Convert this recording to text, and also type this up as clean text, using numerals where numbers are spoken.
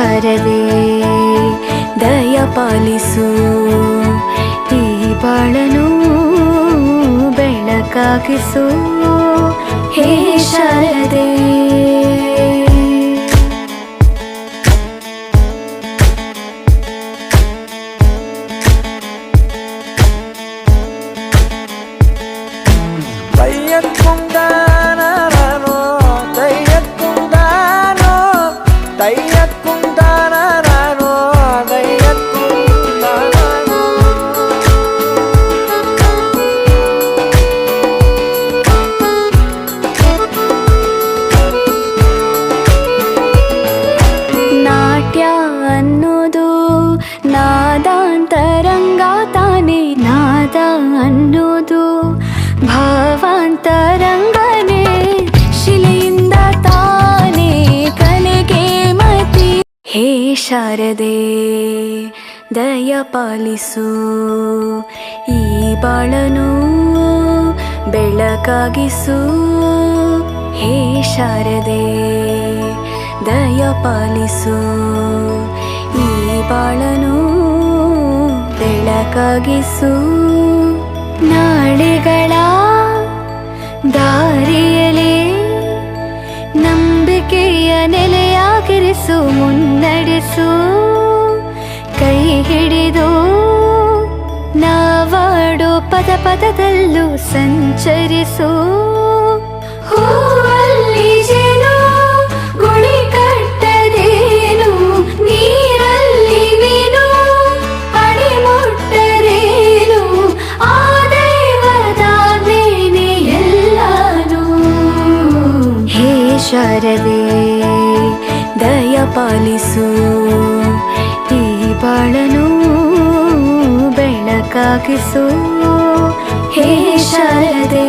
ಶಾರದೆ ದಯ ಪಾಲಿಸು, ಈ ಬಾಳನು ಬೆಳಕಾಗಿಸು. ಹೇ ಶಾರದೆ ಅನ್ನೋದು ನಾದಾಂತರಂಗ ತಾನೇ, ನಾದ ಅನ್ನೋದು ಭಾವಾಂತರಂಗನೇ, ಶಿಲೆಯಿಂದ ತಾನೇ ಕಲೆಗೆ ಮತಿ. ಹೇ ಶಾರದೆ ದಯ ಪಾಲಿಸು, ಈ ಬಾಳನು ಬೆಳಕಾಗಿಸು. ಹೇ ಶಾರದೆ ದಯ ಪಾಲಿಸು, ಈ ಬಾಳನು ಬೆಳಕಾಗಿಸು. ನಾಳೆಗಳ ದಾರಿಯಲೇ ನಂಬಿಕೆಯ ನೆಲೆಯಾಗಿರಿಸು, ಮುನ್ನಡೆಸು. ಕೈ ಹಿಡಿದು ನಾವಾಡೋ ಪದ ಪದದಲ್ಲೂ ಸಂಚರಿಸು. ಹೂವಲ್ಲಿ ಜೇನು ಗುಳಿ ಕಟ್ಟದೇನು, ನೀರಲ್ಲಿ ಮೀನು ಅಡಿ ಮುಟ್ಟರೇನು, ಆ ದೈವದಾಜ್ಞೆನೇ ಎಲ್ಲಾನು. ಹೇ ಶಾರದೆ ದಯ ಪಾಲಿಸು, ಈ ಬಾಳನು ಬೆಳಕಾಗಿಸು. ಹೇ ಶಾರದೆ